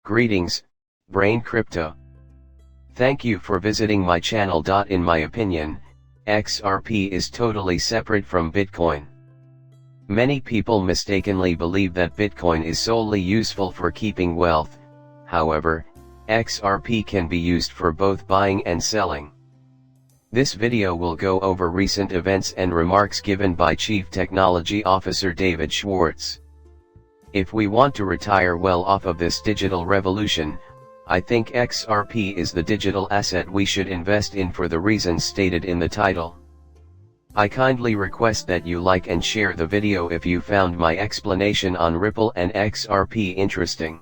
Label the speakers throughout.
Speaker 1: Greetings, Brain Crypto. Thank you for visiting my channel. In my opinion, XRP is totally separate from Bitcoin. Many people mistakenly believe that Bitcoin is solely useful for keeping wealth. However, XRP can be used for both buying and selling. This video will go over recent events and remarks given by Chief Technology Officer David Schwartz. If we want to retire well off of this digital revolution, I think XRP is the digital asset we should invest in for the reasons stated in the title. I kindly request that you like and share the video if you found my explanation on Ripple and XRP interesting.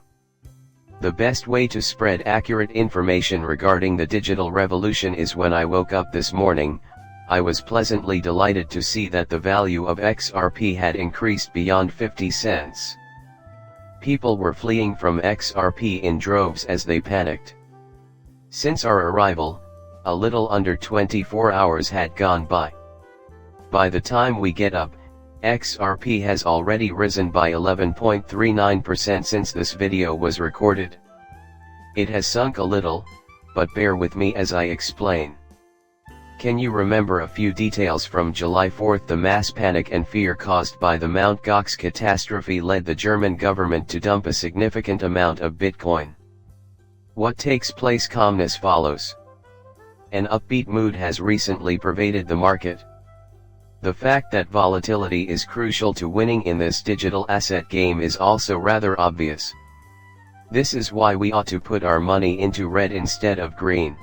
Speaker 1: The best way to spread accurate information regarding the digital revolution is when I woke up this morning, I was pleasantly delighted to see that the value of XRP had increased beyond 50 cents. People were fleeing from XRP in droves as they panicked. Since our arrival, a little under 24 hours had gone by. By the time we get up, XRP has already risen by 11.39% since this video was recorded. It has sunk a little, but bear with me as I explain. Can you remember a few details from July 4th? The mass panic and fear caused by the Mt. Gox catastrophe led the German government to dump a significant amount of Bitcoin. What takes place? Calmness follows. An upbeat mood has recently pervaded the market. The fact that volatility is crucial to winning in this digital asset game is also rather obvious. This is why we ought to put our money into red instead of green.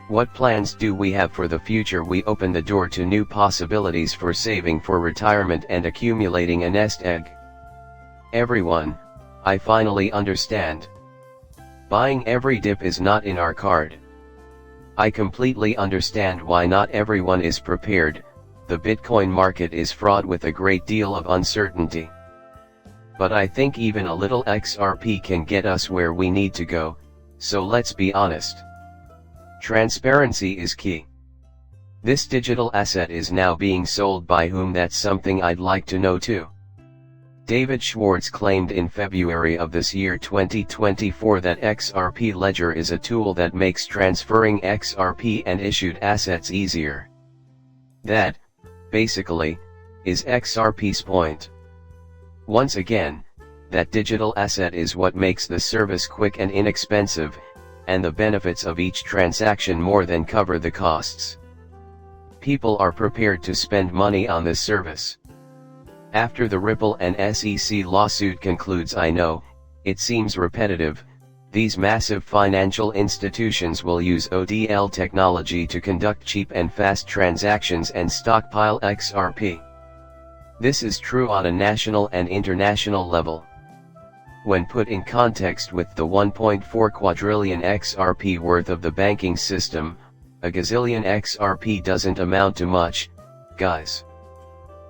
Speaker 1: What plans do we have for the future? We open the door to new possibilities for saving for retirement and accumulating a nest egg. Everyone, I finally understand. Buying every dip is not in our card. I completely understand why not everyone is prepared. The Bitcoin market is fraught with a great deal of uncertainty. But I think even a little XRP can get us where we need to go, so let's be honest. Transparency is key. This digital asset is now being sold by whom? That's something I'd like to know too. David Schwartz claimed in February of this year 2024 that XRP Ledger is a tool that makes transferring XRP and issued assets easier. That, basically, is XRP's point. Once again, that digital asset is what makes the service quick and inexpensive, and the benefits of each transaction more than cover the costs. People are prepared to spend money on this service. After the Ripple and SEC lawsuit concludes, I know, it seems repetitive, these massive financial institutions will use ODL technology to conduct cheap and fast transactions and stockpile XRP. This is true on a national and international level. When put in context with the 1.4 quadrillion XRP worth of the banking system, a gazillion XRP doesn't amount to much, guys.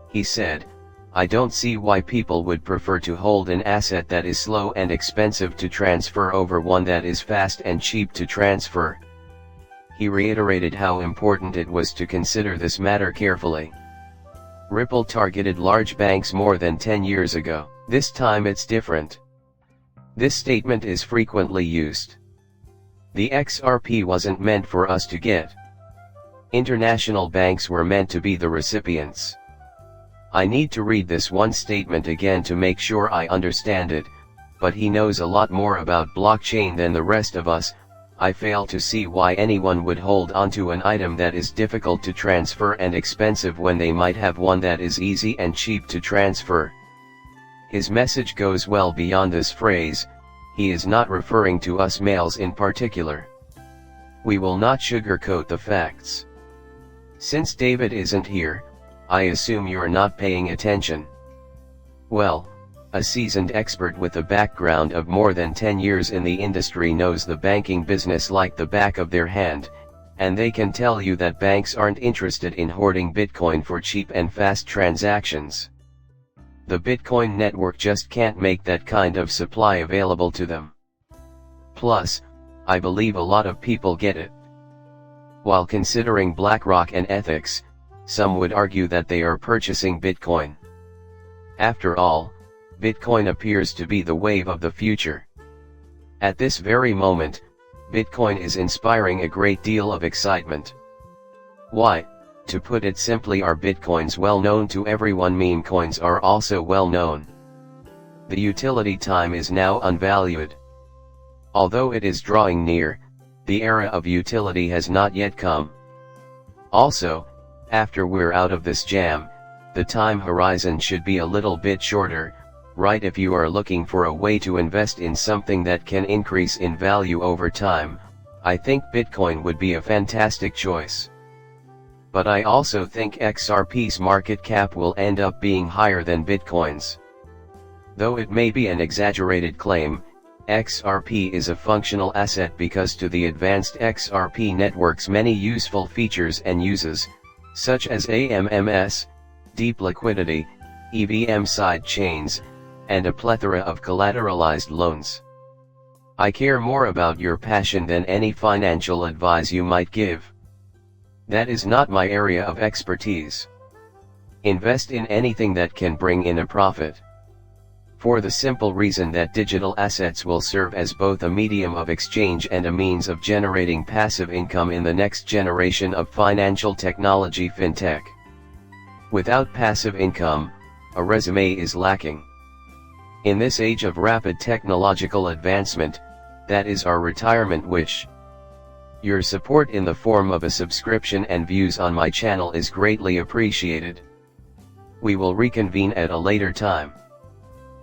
Speaker 1: He said, I don't see why people would prefer to hold an asset that is slow and expensive to transfer over one that is fast and cheap to transfer. He reiterated how important it was to consider this matter carefully. Ripple targeted large banks more than 10 years ago. This time it's different. This statement is frequently used. The XRP wasn't meant for us to get. International banks were meant to be the recipients. I need to read this one statement again to make sure I understand it, but he knows a lot more about blockchain than the rest of us. I fail to see why anyone would hold onto an item that is difficult to transfer and expensive when they might have one that is easy and cheap to transfer. His message goes well beyond this phrase. He is not referring to us males in particular. We will not sugarcoat the facts. Since David isn't here, I assume you're not paying attention. Well, a seasoned expert with a background of more than 10 years in the industry knows the banking business like the back of their hand, and they can tell you that banks aren't interested in hoarding Bitcoin for cheap and fast transactions. The Bitcoin network just can't make that kind of supply available to them. Plus, I believe a lot of people get it. While considering BlackRock and ethics, some would argue that they are purchasing Bitcoin. After all, Bitcoin appears to be the wave of the future. At this very moment, Bitcoin is inspiring a great deal of excitement. Why? To put it simply, are Bitcoins well known to everyone? Meme coins are also well known. The utility time is now unvalued. Although it is drawing near, the era of utility has not yet come. Also, after we're out of this jam, the time horizon should be a little bit shorter, right? If you are looking for a way to invest in something that can increase in value over time, I think Bitcoin would be a fantastic choice. But I also think XRP's market cap will end up being higher than Bitcoin's. Though it may be an exaggerated claim, XRP is a functional asset because to the advanced XRP network's many useful features and uses, such as AMMS, deep liquidity, EVM side chains, and a plethora of collateralized loans. I care more about your passion than any financial advice you might give. That is not my area of expertise. Invest in anything that can bring in a profit. For the simple reason that digital assets will serve as both a medium of exchange and a means of generating passive income in the next generation of financial technology fintech. Without passive income, a resume is lacking. In this age of rapid technological advancement, that is our retirement wish. Your support in the form of a subscription and views on my channel is greatly appreciated. We will reconvene at a later time.